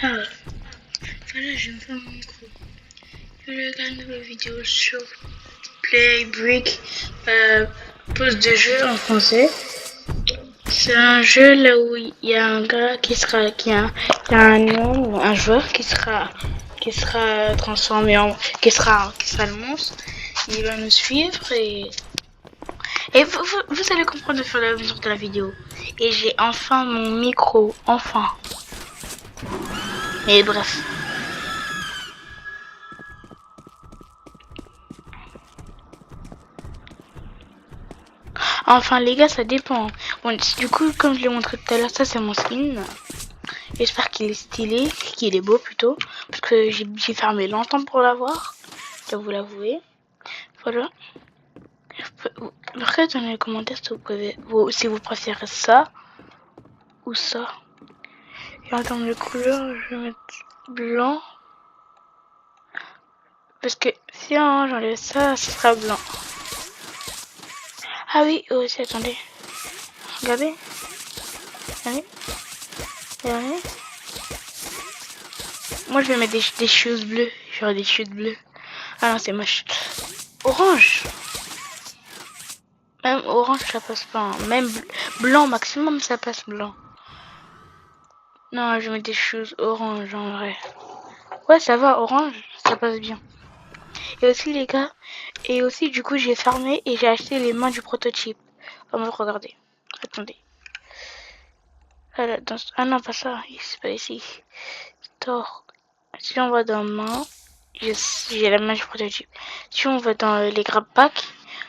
Alors, voilà, je me fais mon micro. Je regarde une nouvelle vidéo sur Play Brick, pose de jeu en français. C'est un jeu là où il y a un gars il y a un homme, un joueur qui sera transformé en, qui sera le monstre. Il va nous suivre et vous allez comprendre au fur et à mesure de la vidéo. Et j'ai enfin mon micro, enfin. Mais bref. Enfin les gars, ça dépend. Bon, du coup, comme je l'ai montré tout à l'heure, ça c'est mon skin. J'espère qu'il est stylé, qu'il est beau plutôt. Parce que j'ai fermé longtemps pour l'avoir. Je dois vous l'avouer. Voilà. Marquez dans les commentaires si vous préférez ça ou ça. Et en termes de couleur, je vais mettre blanc. Parce que si j'enlève ça, ce sera blanc. Ah oui, aussi, attendez. Regardez. Regardez. Regardez. Moi, je vais mettre des choses bleues. Genre des choses bleues. Ah non, c'est moche. Orange. Même orange, ça passe pas. Hein. Même blanc, maximum, ça passe blanc. Non, je mets des choses orange en vrai. Ouais, ça va, orange, ça passe bien. Et aussi, les gars, et aussi, du coup, j'ai fermé et j'ai acheté les mains du prototype. Oh, me regardez. Attendez. Voilà, ah non, pas ça. C'est pas ici. Store. Si on va dans main, j'ai la main du prototype. Si on va dans les grab packs,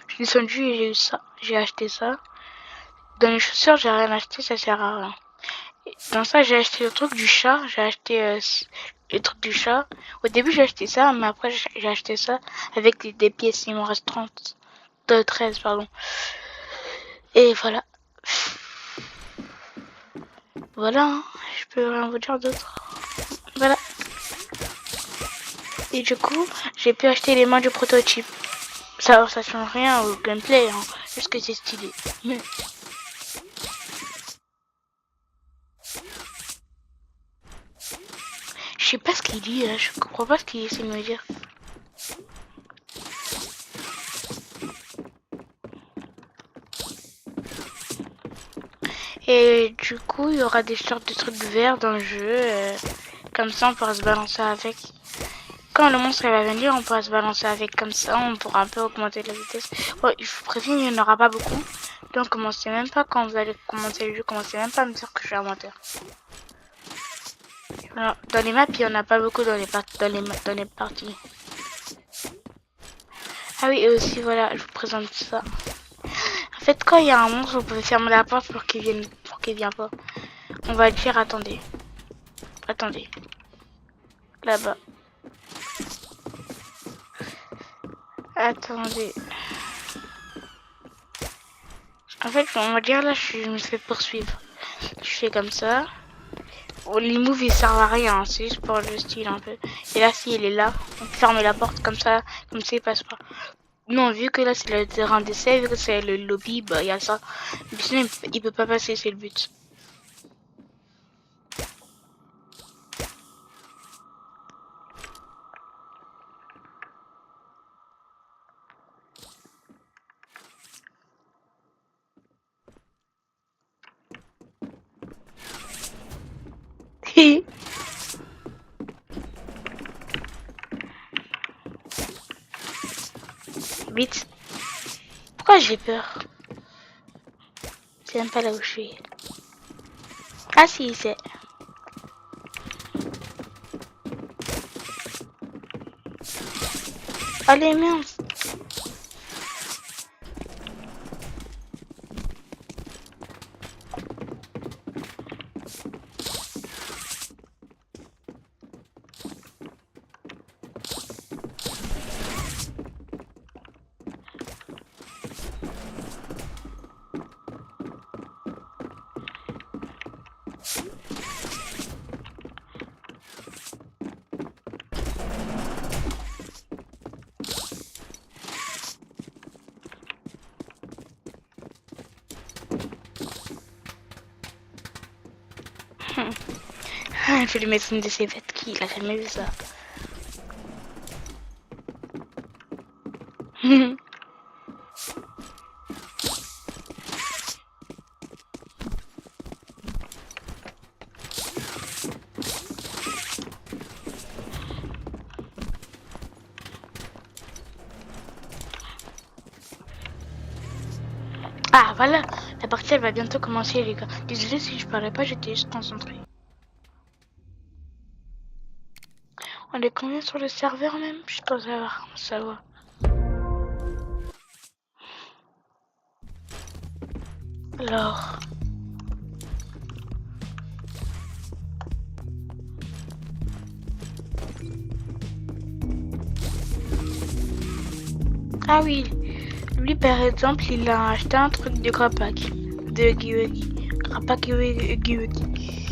je suis descendu et j'ai eu ça. J'ai acheté ça. Dans les chaussures, j'ai rien acheté, ça sert à rien. Dans ça, j'ai acheté le truc du chat. J'ai acheté le truc du chat. Au début, j'ai acheté ça, mais après, j'ai acheté ça avec des pièces. Il m'en reste 30. 13, pardon. Et voilà. Voilà, hein. Je peux rien vous dire d'autre. Voilà. Et du coup, j'ai pu acheter les mains du prototype. Ça change rien au gameplay, hein. Juste que c'est stylé. Mais... je sais pas ce qu'il dit là, je comprends pas ce qu'il essaie de me dire. Et du coup, il y aura des sortes de trucs verts dans le jeu. Comme ça, on pourra se balancer avec. Quand le monstre va venir, on pourra se balancer avec comme ça. On pourra un peu augmenter la vitesse. Bon, il faut prévenir, il n'y en aura pas beaucoup. Donc, commencez même pas quand vous allez commencer le jeu. Commencez même pas à me dire que je suis amateur. Alors, dans les maps, il n'y en a pas beaucoup dans les parties. Ah oui, et aussi, voilà, je vous présente ça. En fait, quand il y a un monstre, vous pouvez fermer la porte pour qu'il vienne pas. On va dire, attendez. Attendez. Là-bas. Attendez. En fait, on va dire là, je me fais poursuivre. Je fais comme ça. Oh, les moves ils servent à rien, c'est juste pour le style un peu. Et là, si il est là, on ferme la porte comme ça il passe pas. Non, vu que là c'est le terrain d'essai, vu que c'est le lobby, bah il y a ça. Mais sinon, il peut pas passer, c'est le but. Vite. Pourquoi j'ai peur? C'est même pas là où je suis. Ah si, c'est... Allez, mince. Je vais lui mettre une de ses vêtements. Qui il a jamais vu ça. Ah voilà, la partie elle va bientôt commencer les gars. Désolé si je parlais pas, j'étais juste concentrée. On est combien sur le serveur même? Je pense savoir, ça va. Alors... Ah oui, lui par exemple, il a acheté un truc de Grappack. De Giwegi. Grappack Giwegi.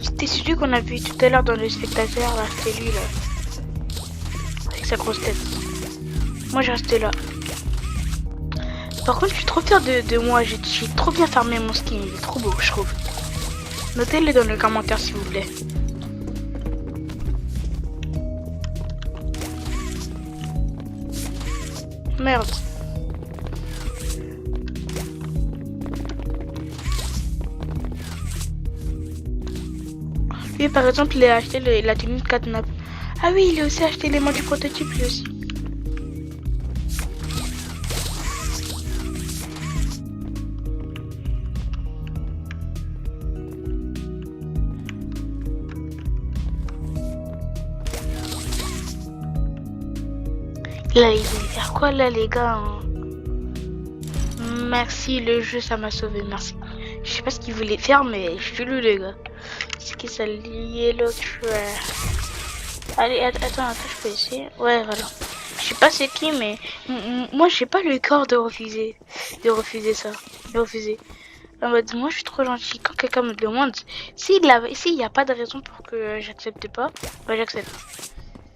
C'était celui qu'on a vu tout à l'heure dans le spectateur, là. C'était lui là. Avec sa grosse tête. Moi j'ai resté là. Par contre, je suis trop fière de moi. J'ai trop bien farmé mon skin. Il est trop beau, je trouve. Notez-le dans les commentaires s'il vous plaît. Merde. Lui, par exemple, il a acheté la tenue de Catnap. Ah oui, il a aussi acheté les mots du prototype, lui aussi. Là, il veut faire quoi, là, les gars hein. Merci, le jeu, ça m'a sauvé, merci. Je sais pas ce qu'il voulait faire, mais je suis le les gars. C'est qui ça, Yellow Trash. Allez, attends, je peux essayer. Ouais, voilà. Je sais pas c'est qui, mais moi, j'ai pas le corps de refuser ça. De refuser. En mode, moi, je suis trop gentil. Quand quelqu'un me demande, s'il y a pas de raison pour que j'accepte pas, bah j'accepte.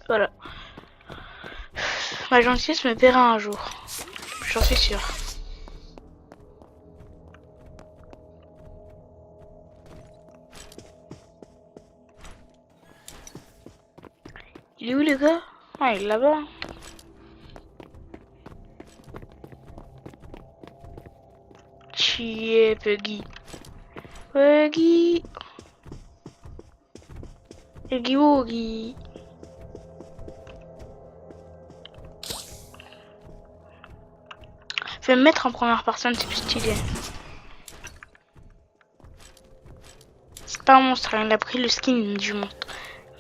Voilà. Ma gentillesse me paiera un jour. J'en suis sûre. Il est où le gars? Ah, il est là-bas. Chier, Puggy. Puggy. Puggy Woogie. Je vais me mettre en première personne, c'est plus stylé. C'est pas un monstre, hein, il a pris le skin du monstre.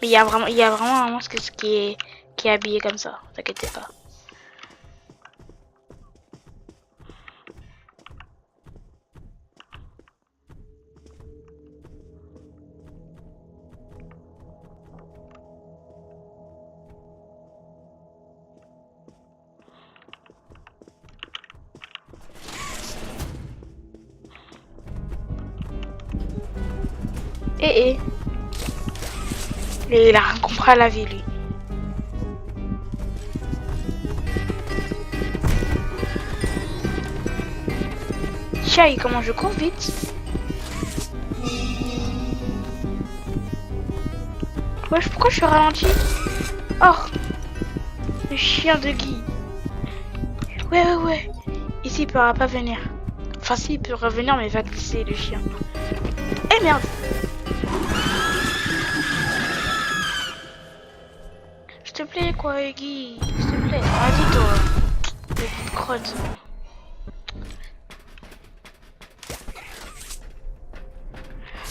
Mais il y a vraiment un monstre qui est habillé comme ça, t'inquiète pas. Et il a rien compris à la vie lui. Chai, comment je cours vite. Wesh, pourquoi je suis ralenti? Oh, le chien de Guy. Ouais. Ici, il pourra pas venir. Enfin, si, il peut revenir, mais il va glisser le chien. Eh merde. S'il te plaît, quoi, Guy. S'il te plaît. Vas-y, toi. Petite crotte.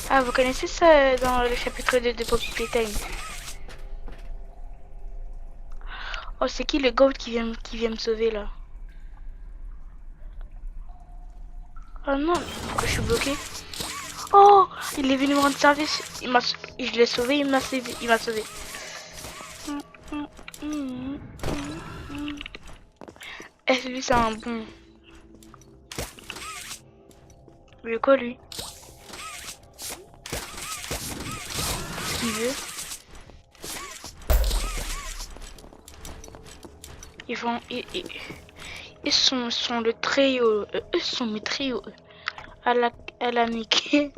Ah, vous connaissez ça dans le chapitre 2 de Poppy Playtime? Oh, c'est qui le goat qui vient me sauver là? Oh non, pourquoi je suis bloqué? Oh, il est venu me rendre service. Je l'ai sauvé, il m'a sauvé. Eh, lui, c'est un bon. Mais quoi, lui? Ce qu'il veut. Ils sont le trio. Eux sont mes trios. À la niquer.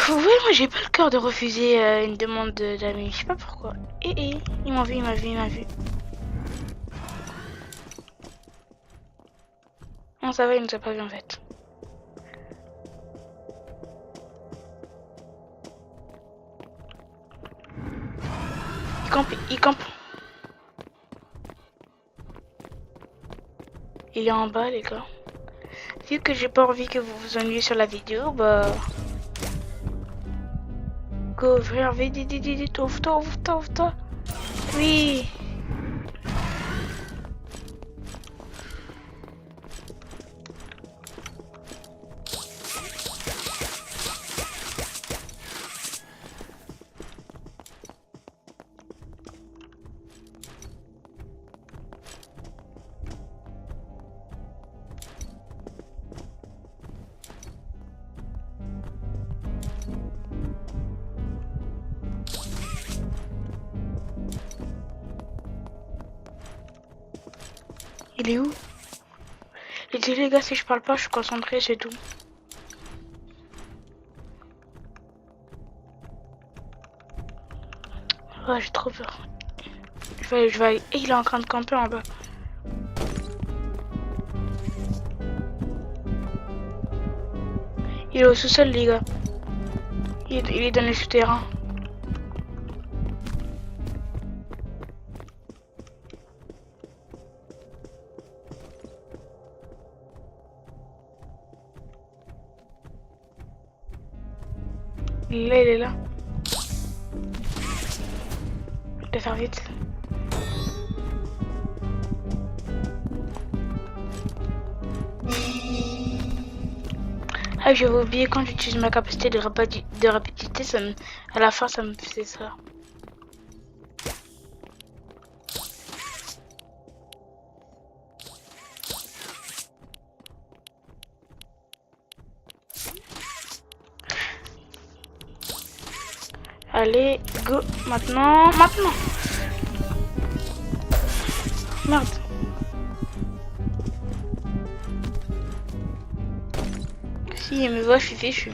Vous voyez, moi j'ai pas le cœur de refuser une demande d'amis. Je sais pas pourquoi. Il m'a vu, il m'a vu, il m'a vu. Non, ça va, il nous a pas vu en fait. Il campe, il campe. Il est en bas, les gars. Vu que j'ai pas envie que vous vous ennuyiez sur la vidéo, bah... Go, viens, vite, ouvre-toi. Oui. Il est où? Et dis les gars, si je parle pas, je suis concentré, c'est tout. Ouais, j'ai trop peur. Je vais aller. Et il est en train de camper en bas. Il est au sous-sol, les gars. Il est dans les souterrains. Il est là. Je vais faire vite. Ah, j'avais oublié quand j'utilise ma capacité de rapidité, à la fin ça me faisait ça. Allez, go, maintenant. Merde. Si il me voit, je suis fichu.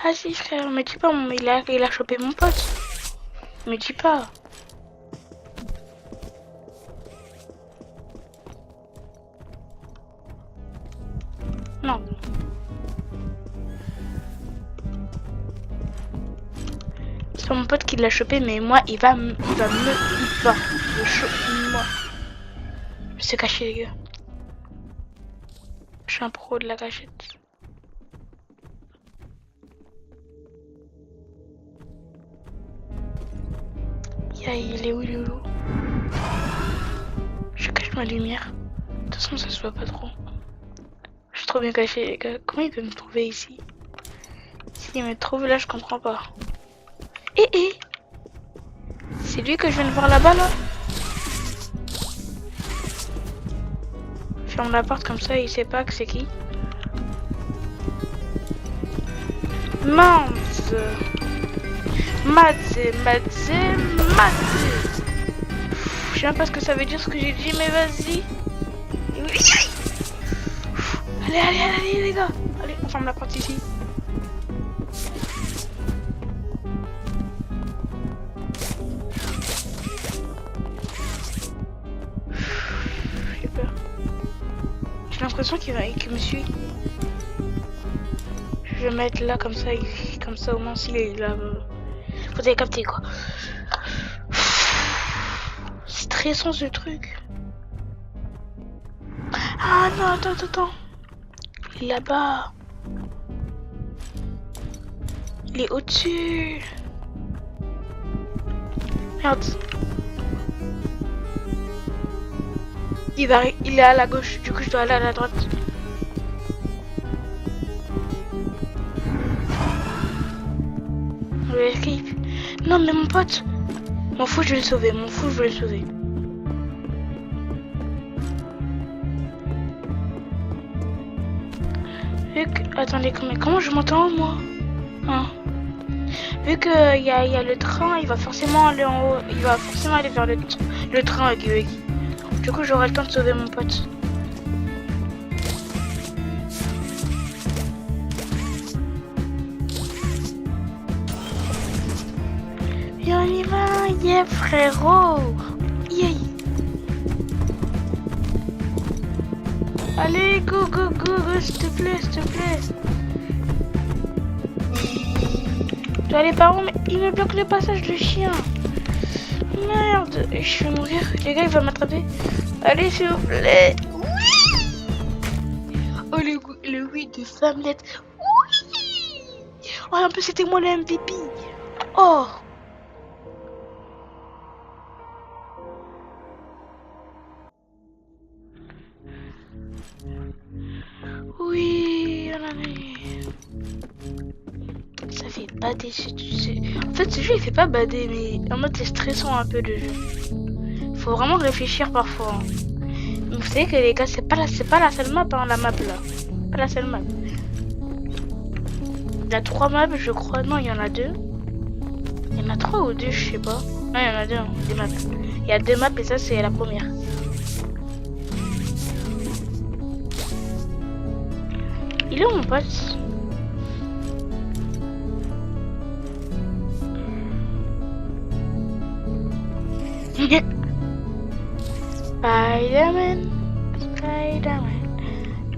Ah si frère, me dis pas, il a chopé mon pote. Me dis pas. Non. C'est pas mon pote qui l'a chopé, mais moi, il va me choper moi. Je sais cacher les gars. Je suis un pro de la cachette. Il est où? Je cache ma lumière. De toute façon, ça se voit pas trop. Je suis trop bien caché, les gars. Comment il peut me trouver ici? S'il me trouve là, je comprends pas. C'est lui que je viens de voir là-bas, là? Ferme la porte comme ça, il sait pas que c'est qui. Mince. Matze. Je sais même pas ce que ça veut dire ce que j'ai dit, mais vas-y. Allez les gars. Allez, on ferme la porte ici. J'ai peur. J'ai l'impression qu'il me suit. Je vais mettre là comme ça au moins s'il est là. Vous avez capté quoi. C'est stressant ce truc. Ah non, attends. Il est là-bas. Il est au-dessus. Merde. Il est à la gauche, du coup je dois aller à la droite. Escape. Non mais mon pote. M'en fous, je vais le sauver. Attendez, comment je m'entends moi hein? Vu que y a le train, il va forcément aller en haut. Il va forcément aller vers le train avec Huggy. Du coup j'aurai le temps de sauver mon pote. Et on y va, yeah frérot. Yeah. Allez, go, go, go, go, s'il te plaît, s'il te plaît. Tu dois aller par où? Mais il me bloque le passage de chien. Merde, je vais mourir. Les gars, il va m'attraper. Allez, s'il vous plaît. Oh, le oui de femmelette. Oui. Oh, en plus, c'était moi le MVP. Oh. Oui, on a gagné. Ça fait bader. En fait, ce jeu, il fait pas bader, mais en mode, c'est stressant un peu le jeu. Faut vraiment réfléchir parfois. Mais vous savez que les gars, c'est pas la seule map, hein, la map là. Pas la seule map. Il y a 3 maps, je crois. Non, il y en a 2. Il y en a 3 ou 2, je sais pas. Non, il y en a 2, hein, des maps. Il y a 2 maps et ça, c'est la première. Il est où mon pote? Spider-Man, Spider-Man,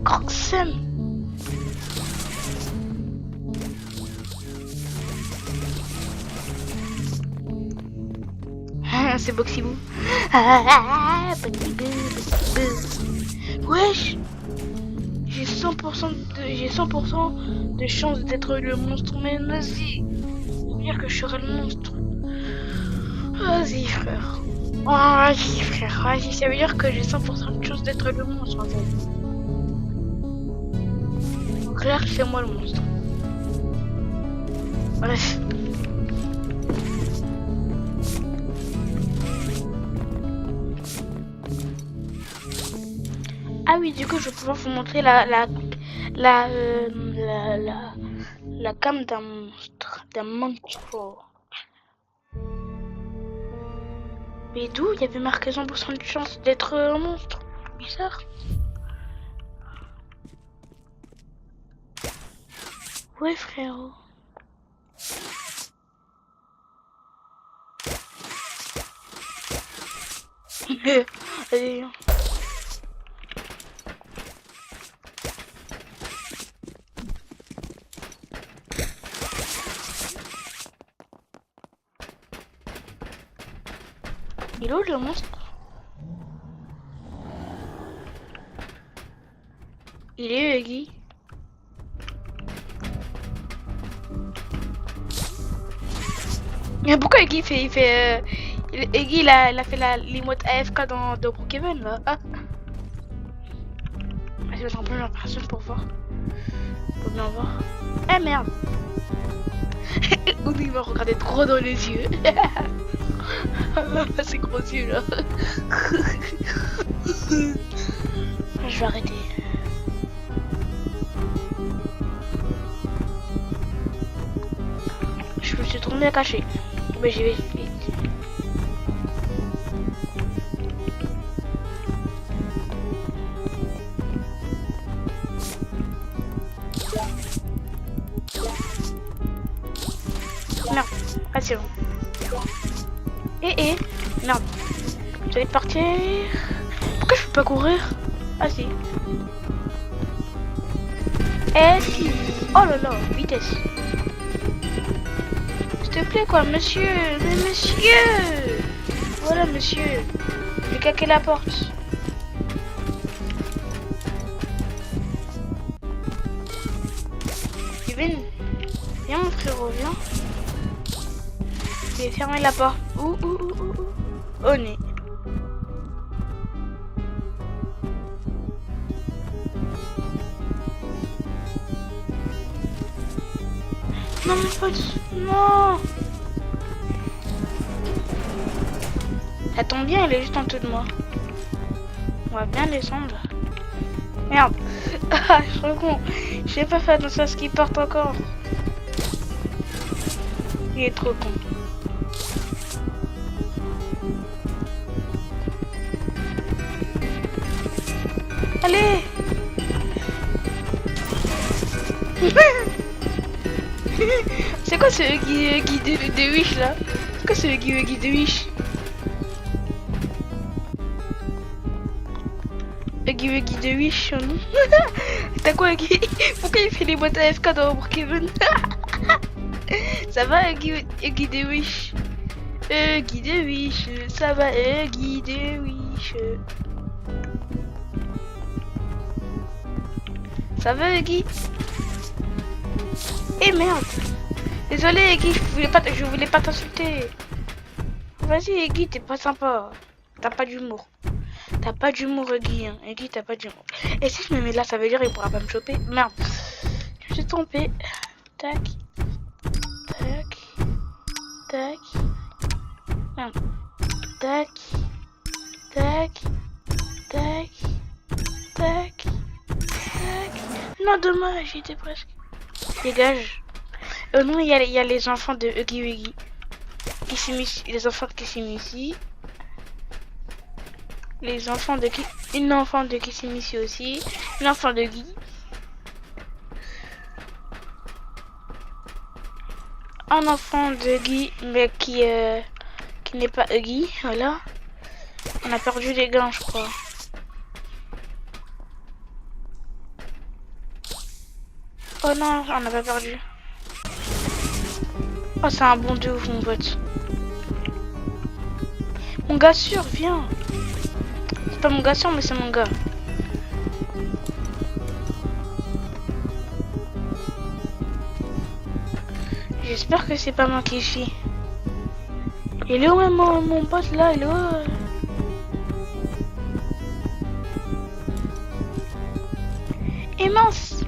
Croxem. C'est Boxyboo. Wesh. J'ai 100% de chance d'être le monstre, mais vas-y. Dire que je serai le monstre. Vas-y frère. Oh, vas-y frère, vas-y. Ça veut dire que j'ai 100% de chance d'être le monstre en fait. En clair, c'est moi le monstre. Bref. Ah oui, du coup, je vais pouvoir vous montrer la cam d'un monstre, Mais d'où il y avait marqué 100% de chance d'être un monstre? Bizarre. Ouais, frérot. Allez, viens. Il est où le monstre? Il est où, Eggy? Mais pourquoi Eggy Eggy il a fait l'emote AFK dans Brookhaven là. Ah. Je vais mettre en première personne pour voir. Pour bien voir. Eh merde. Oudi il m'a regardé trop dans les yeux. Ces gros yeux là. Je vais arrêter. Je me suis trop bien caché. Mais j'y vais vite. Merde. Ah c'est bon. Merde. Je vais partir. Pourquoi je peux pas courir? Ah si. Si. Oh là là, vitesse. S'il te plaît quoi, monsieur. Mais monsieur. Voilà monsieur. J'ai claqué la porte. Kevin. Viens mon frérot, viens. Je vais fermer la porte. Ouh. Au nez. Non mon pote, non. Ça tombe bien, il est juste en dessous de moi. On va bien descendre. Merde. Ah, je suis con. J'ai pas fait attention à ce qu'il porte encore. Il est trop con. Allez. C'est quoi ce guide de Wish là? Pourquoi c'est le Huggy de Wish? Huggy de Wish, non? T'as quoi, Huggy? Pourquoi il fait les boîtes à FK dans Brookhaven? Ça va, Huggy de Wish? Huggy de Wish, ça va, Huggy de Wish. Ça va, Huggy? Eh merde! Désolé, Huggy, je voulais pas t'insulter. Vas-y, Huggy, t'es pas sympa. T'as pas d'humour. T'as pas d'humour, Huggy. Hein. Huggy, t'as pas d'humour. Et si je me mets là, ça veut dire qu'il pourra pas me choper. Merde. Je suis trompé. Tac. Tac. Tac. Merde. Tac. Tac. Tac. Tac. Tac. Non, dommage, j'étais presque. Dégage. Non, il y a les enfants de Huggy Wuggy. Les enfants de Kissimissi. Les enfants de une enfant de Kissimissi aussi. Une enfant de Guy. Un enfant de Guy, mais qui n'est pas Huggy, voilà. On a perdu les gants, je crois. Oh non, on n'a pas perdu. Oh, c'est un bon de ouf, mon pote. Mon gars sûr, viens. C'est pas mon gars sûr, mais c'est mon gars. J'espère que c'est pas moi qui suis. Il est où mon pote là? Il est où? Et mince!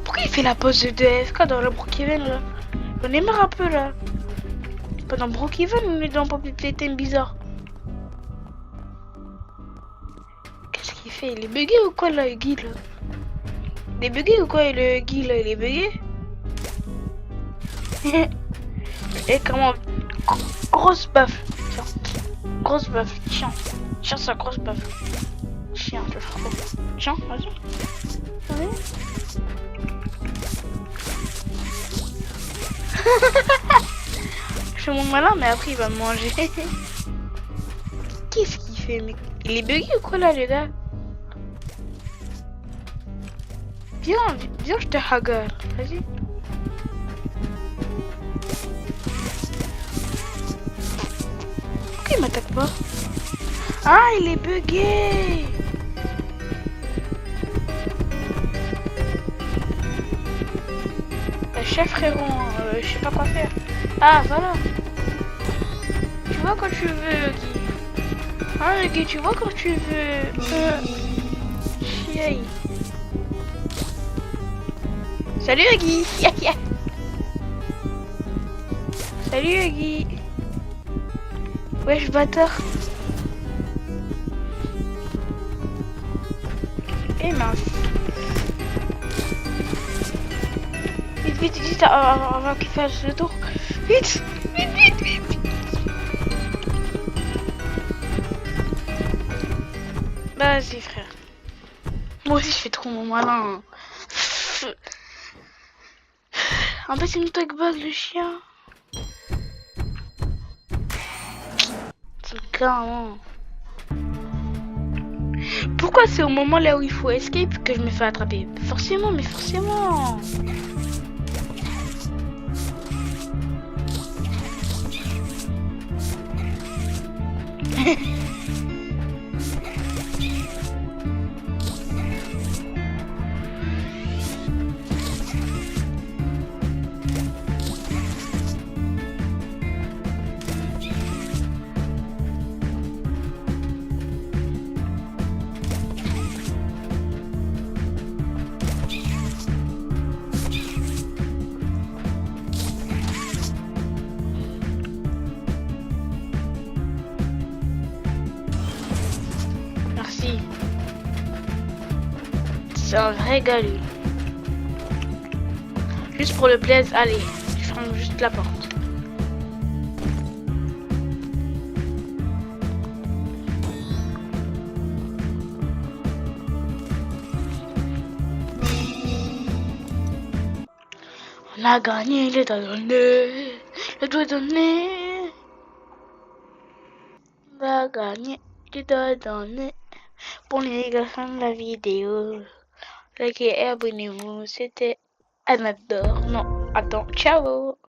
Pourquoi il fait la pause de FK dans le Brookhaven là? J'en ai marre un peu là. C'est pas dans Brookhaven, on est dans Poppy Playtime bizarre. Qu'est-ce qu'il fait? Il est bugué ou quoi là, Huggy là? Il est bugué ou quoi le Huggy là? Il est bugué? Et comment? Grosse baffe. Tiens. Grosse baffe. Tiens. Tiens, ça grosse baffe. Tiens, je frappe. Tiens, vas-y. Allez. Je fais mon malin, mais après il va me manger. Qu'est-ce qu'il fait, mec? Il est bugué ou quoi là, les gars? Viens, viens, je te hagar. Vas-y. Pourquoi il m'attaque pas? Ah, il est bugué. Chef frérot, je sais pas quoi faire. Ah, voilà. Tu vois quand tu veux, Guy. Hein, Guy, tu vois quand tu veux. Chiaï. Salut, Guy. Salut, Guy. Wesh, bâtard. Et mince. Vite, vite, avant qu'il fasse le tour. Vite, vite, vite, vite. Vas-y, frère. Moi aussi, je fais trop mon malin. En fait, c'est une tag bug, le chien. C'est carrément. Pourquoi c'est au moment là où il faut escape que je me fais attraper? Forcément, mais forcément. Merci. C'est un vrai gars lui. Juste pour le plaisir, allez, je ferme juste la porte. On a gagné les talonnés. Je dois donner. Va gagner. Tu dois donner. Pour les garçons de la vidéo. Likez et abonnez-vous. C'était Anadore. Non, attends. Ciao.